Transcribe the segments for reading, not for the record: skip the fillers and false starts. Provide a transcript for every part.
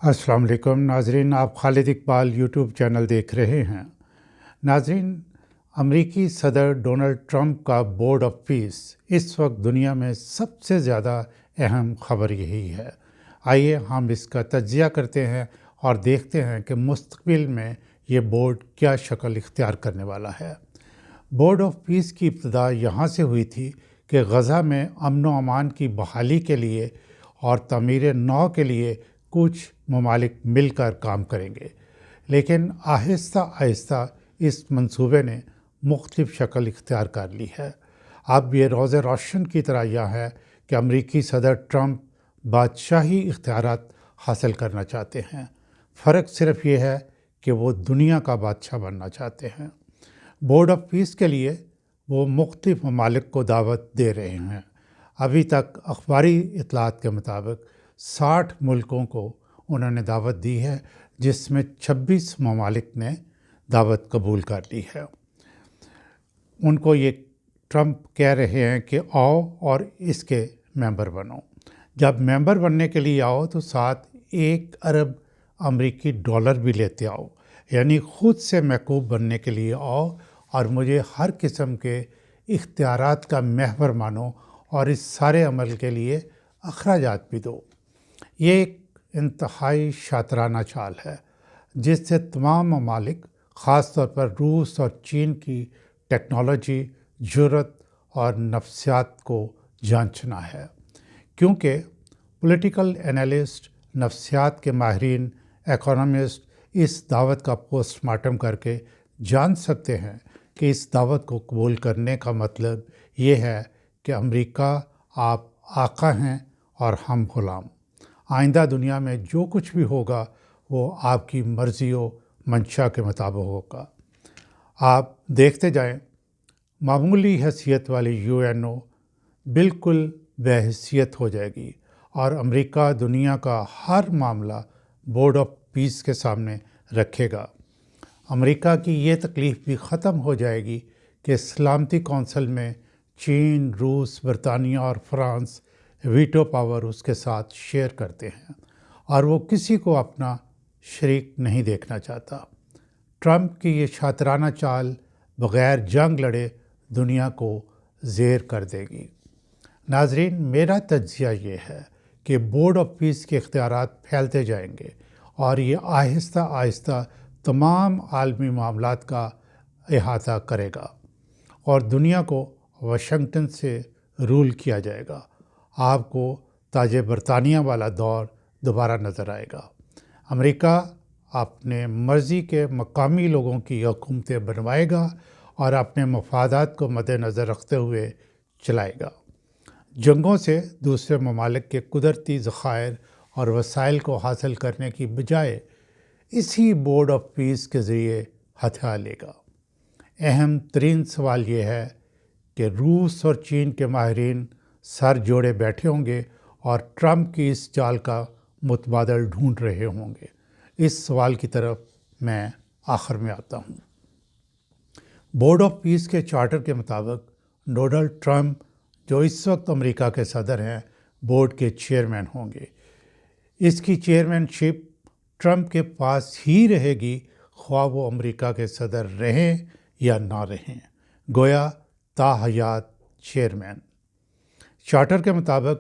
अस्सलाम वालेकुम नाजरीन, आप खालिद इकबाल यूट्यूब चैनल देख रहे हैं। नाजरीन, अमरीकी सदर डोनाल्ड ट्रंप का बोर्ड ऑफ पीस इस वक्त दुनिया में सबसे ज़्यादा अहम खबर यही है। आइए हम इसका तज्ज़िया करते हैं और देखते हैं कि मुस्तक़बिल में ये बोर्ड क्या शक्ल इख्तियार करने वाला है। बोर्ड ऑफ पीस की इब्तिदा यहाँ से हुई थी कि गज़ा में अमन व अमान की बहाली के लिए और तमीर नौ के लिए कुछ ममालिक मिलकर काम करेंगे, लेकिन आहिस्ता आहिस्ता इस मंसूबे ने मुख्तलिफ शक्ल इख्तियार कर ली है। अब ये रोज़ रोशन की तरह यह है कि अमरीकी सदर ट्रंप बादशाही इख्तियारात हासिल करना चाहते हैं। फ़र्क सिर्फ ये है कि वो दुनिया का बादशाह बनना चाहते हैं। बोर्ड ऑफ पीस के लिए वो मुख्तलिफ ममालिक को दावत दे रहे हैं। अभी तक अखबारी इतलात के मुताबिक 60 मुल्कों को उन्होंने दावत दी है, जिसमें 26 ममालिक ने दावत कबूल कर ली है। उनको ये ट्रंप कह रहे हैं कि आओ और इसके मेंबर बनो। जब मेंबर बनने के लिए आओ तो साथ 1 अरब अमरीकी डॉलर भी लेते आओ, यानी ख़ुद से महकूब बनने के लिए आओ और मुझे हर किस्म के इख्तियारात का महवर मानो और इस सारे अमल के लिए अखराजात भी दो। ये एक इंतहाई शातराना चाल है जिससे तमाम ममालिक, ख़ास तौर पर रूस और चीन की टेक्नोलॉजी, जुर्रत और नफ्सियात को जांचना है, क्योंकि पॉलिटिकल एनालिस्ट, नफ्सियात के माहिरीन, इकोनॉमिस्ट इस दावत का पोस्टमार्टम करके जान सकते हैं कि इस दावत को कबूल करने का मतलब ये है कि अमेरिका आप आका हैं और हम ग़ुलाम। आइंदा दुनिया में जो कुछ भी होगा वो आपकी मर्ज़ी व मंशा के मुताबिक होगा। आप देखते जाएं, मामूली हैसियत वाली यूएनओ बिल्कुल बेहैसियत हो जाएगी और अमेरिका दुनिया का हर मामला बोर्ड ऑफ पीस के सामने रखेगा। अमेरिका की ये तकलीफ़ भी ख़त्म हो जाएगी कि सलामती कौंसिल में चीन, रूस, बरतानिया और फ्रांस वीटो पावर उसके साथ शेयर करते हैं और वो किसी को अपना शरीक नहीं देखना चाहता। ट्रंप की ये शातराना चाल बग़ैर जंग लड़े दुनिया को ज़ेर कर देगी। नाजरीन, मेरा तज्ज़िया ये है कि बोर्ड ऑफ पीस के इख्तियारात फैलते जाएंगे और ये आहिस्ता आहिस्ता तमाम आलमी मामलात का अहाता करेगा और दुनिया को वाशिंगटन से रूल किया जाएगा। आपको ताजे बरतानिया वाला दौर दोबारा नज़र आएगा। अमेरिका अपने मर्ज़ी के मकामी लोगों की हुकूमतें बनवाएगा और अपने मफादात को मद्देनज़र रखते हुए चलाएगा। जंगों से दूसरे ममालिक के कुदरती ज़खायर और वसाइल को हासिल करने की बजाय इसी बोर्ड ऑफ पीस के ज़रिए हथियार लेगा। अहम तरीन सवाल ये है कि रूस और चीन के माहिरीन सर जोड़े बैठे होंगे और ट्रंप की इस चाल का मुतबादल ढूंढ रहे होंगे। इस सवाल की तरफ मैं आखिर में आता हूँ। बोर्ड ऑफ पीस के चार्टर के मुताबिक डोनाल्ड ट्रंप, जो इस वक्त अमेरिका के सदर हैं, बोर्ड के चेयरमैन होंगे। इसकी चेयरमैनशिप ट्रंप के पास ही रहेगी, ख्वाह वो अमेरिका के सदर रहें या ना रहें, गोया ताहयात चेयरमैन। चार्टर के मुताबिक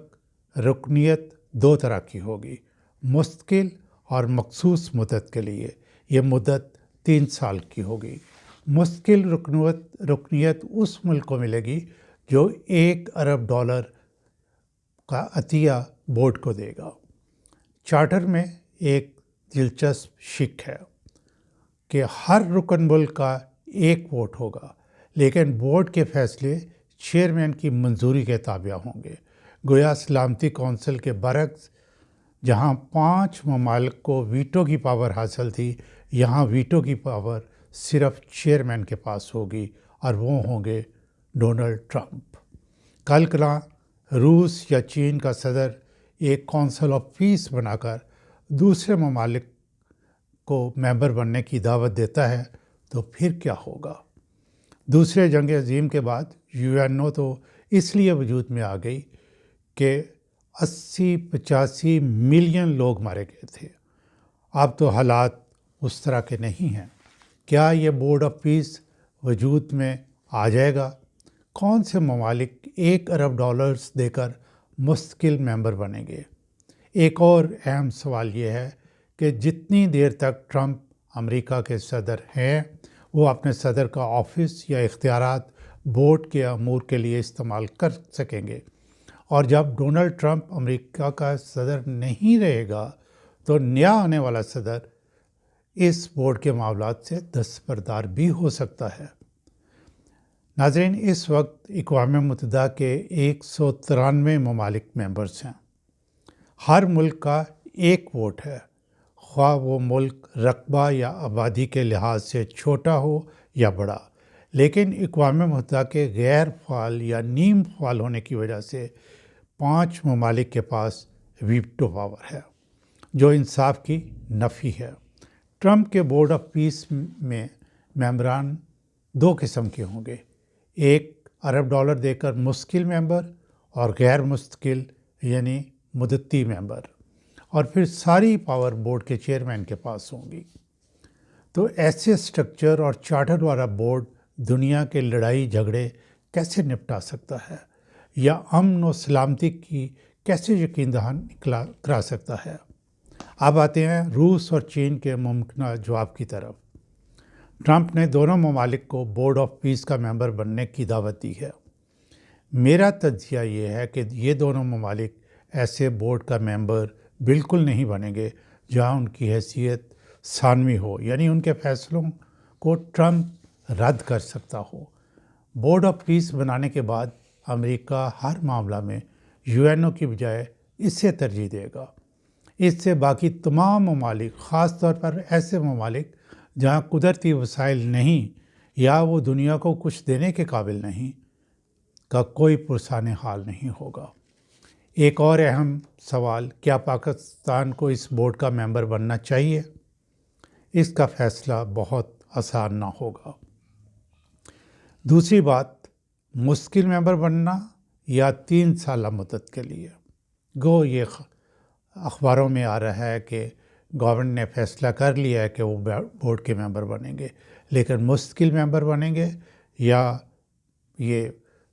रुकनीत 2 तरह की होगी, मुस्तकिल और मखसूस मुद्दत के लिए। ये मुद्दत 3 साल की होगी। मुस्तकिल रुकनीत उस मुल्क को मिलेगी जो 1 अरब डॉलर का अतिया बोर्ड को देगा। चार्टर में एक दिलचस्प शिक है कि हर रुकन मुल्क का 1 वोट होगा, लेकिन बोर्ड के फैसले चेयरमैन की मंजूरी के ताबिया होंगे। गोया सलामती कौंसिल के बरक्स, जहां 5 ममालिक को वीटो की पावर हासिल थी, यहाँ वीटो की पावर सिर्फ चेयरमैन के पास होगी और वो होंगे डोनाल्ड ट्रंप। कल कला रूस या चीन का सदर एक कौंसिल ऑफ पीस बनाकर दूसरे ममालिक को मेंबर बनने की दावत देता है तो फिर क्या होगा? दूसरे जंग अज़ीम के बाद यूएनओ तो इसलिए वजूद में आ गई कि 80-85 मिलियन लोग मारे गए थे اب تو حالات اس طرح کے نہیں ہیں۔ کیا یہ بورڈ آف پیس وجود میں آ جائے گا؟ کون سے ممالک $1 ارب دے کر مستقل ممبر بنیں گے؟ ایک اور اہم سوال یہ ہے کہ جتنی دیر تک ٹرمپ امریکہ کے صدر ہیں وہ اپنے صدر کا آفس یا اختیارات بورڈ کے امور کے لیے استعمال کر سکیں گے، اور جب ڈونلڈ ٹرمپ امریکہ کا صدر نہیں رہے گا تو نیا آنے والا صدر اس بورڈ کے معاملات سے دستبردار بھی ہو سکتا ہے۔ ناظرین، اس وقت اقوام متحدہ کے 193 ممالک ممبرز ہیں۔ ہر ملک کا ایک ووٹ ہے، خواہ وہ ملک رقبہ یا آبادی کے لحاظ سے چھوٹا ہو یا بڑا، لیکن اقوام متحدہ کے غیر فعال یا نیم فعال ہونے کی وجہ سے 5 ممالک کے پاس ویٹو پاور ہے، جو انصاف کی نفی ہے۔ ٹرمپ کے بورڈ آف پیس میں ممبران 2 قسم کے ہوں گے، $1 ارب دے کر مستقل ممبر اور غیر مستقل یعنی مدتی ممبر، اور پھر ساری پاور بورڈ کے چیئرمین کے پاس ہوں گی۔ تو ایسے سٹرکچر اور چارٹر والا بورڈ دنیا کے لڑائی جھگڑے کیسے نپٹا سکتا ہے، یا امن و سلامتی کی کیسے یقین دہانی کرا سکتا ہے؟ اب آتے ہیں روس اور چین کے ممکنہ جواب کی طرف۔ ٹرمپ نے دونوں ممالک کو بورڈ آف پیس کا ممبر بننے کی دعوت دی ہے۔ میرا تجزیہ یہ ہے کہ یہ دونوں ممالک ایسے بورڈ کا ممبر بالکل نہیں بنیں گے جہاں ان کی حیثیت ثانوی ہو، یعنی ان کے فیصلوں کو ٹرمپ رد کر سکتا ہو۔ بورڈ آف پیس بنانے کے بعد امریکہ ہر معاملہ میں UN کی بجائے اسے ترجیح دے گا۔ اس سے باقی تمام ممالک، خاص طور پر ایسے ممالک جہاں قدرتی وسائل نہیں یا وہ دنیا کو کچھ دینے کے قابل نہیں، کا کوئی پرسان حال نہیں ہوگا۔ ایک اور اہم سوال، کیا پاکستان کو اس بورڈ کا ممبر بننا چاہیے؟ اس کا فیصلہ بہت آسان نہ ہوگا۔ دوسری بات، مستقل ممبر بننا یا 3 سالہ مدت کے لیے؟ گو یہ اخباروں میں آ رہا ہے کہ گورنمنٹ نے فیصلہ کر لیا ہے کہ وہ بورڈ کے ممبر بنیں گے، لیکن مستقل ممبر بنیں گے یا یہ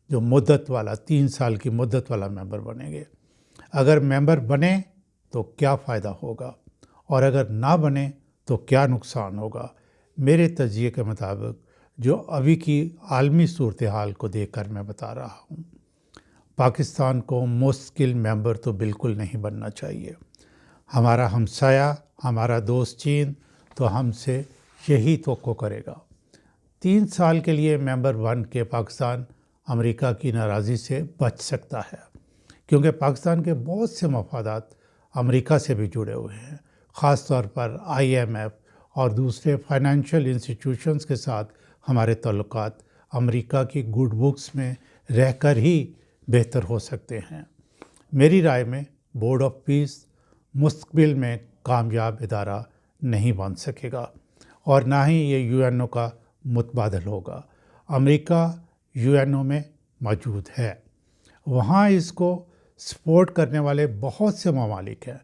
جو مدت والا 3 سال کی مدت والا ممبر بنیں گے؟ اگر ممبر بنے تو کیا فائدہ ہوگا، اور اگر نہ بنے تو کیا نقصان ہوگا؟ میرے تجزیے کے مطابق جو ابھی کی عالمی صورتحال کو دیکھ کر میں بتا رہا ہوں، پاکستان کو مستقل ممبر تو بالکل نہیں بننا چاہیے۔ ہمارا ہمسایہ، ہمارا دوست چین تو ہم سے یہی توقع کرے گا۔ 3 سال کے لیے ممبر بن کے پاکستان امریکہ کی ناراضی سے بچ سکتا ہے، کیونکہ پاکستان کے بہت سے مفادات امریکہ سے بھی جڑے ہوئے ہیں، خاص طور پر IMF اور دوسرے فائنینشیل انسٹیٹیوشنز کے ساتھ ہمارے تعلقات امریکہ کی گڈ بکس میں رہ کر ہی بہتر ہو سکتے ہیں۔ میری رائے میں بورڈ آف پیس مستقبل میں کامیاب ادارہ نہیں بن سکے گا، اور نہ ہی یہ UN کا متبادل ہوگا۔ امریکہ UN میں موجود ہے، وہاں اس کو سپورٹ کرنے والے بہت سے ممالک ہیں۔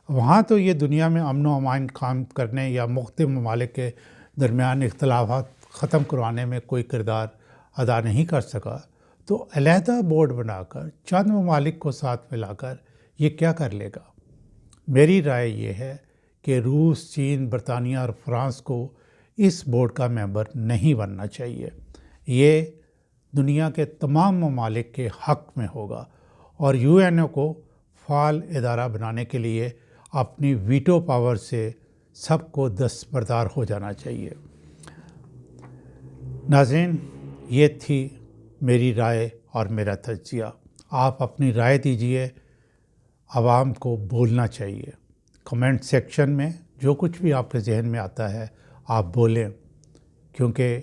وہاں تو یہ دنیا میں امن و امان قائم کرنے یا مختلف ممالک کے درمیان اختلافات ختم کروانے میں کوئی کردار ادا نہیں کر سکا، تو علیحدہ بورڈ بنا کر چند ممالک کو ساتھ ملا کر یہ کیا کر لے گا؟ میری رائے یہ ہے کہ روس، چین، برطانیہ اور فرانس کو اس بورڈ کا ممبر نہیں بننا چاہیے۔ یہ دنیا کے تمام ممالک کے حق میں ہوگا، اور UN کو فعال ادارہ بنانے کے لیے اپنی ویٹو پاور سے سب کو دستبردار ہو جانا چاہیے۔ ناظرین، یہ تھی میری رائے اور میرا تجزیہ۔ آپ اپنی رائے دیجئے، عوام کو بولنا چاہیے۔ کمنٹ سیکشن میں جو کچھ بھی آپ کے ذہن میں آتا ہے آپ بولیں، کیونکہ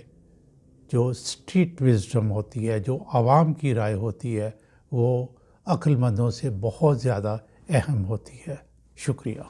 جو اسٹریٹ وزڈم ہوتی ہے، جو عوام کی رائے ہوتی ہے، وہ عقل مندوں سے بہت زیادہ اہم ہوتی ہے۔ شکریہ۔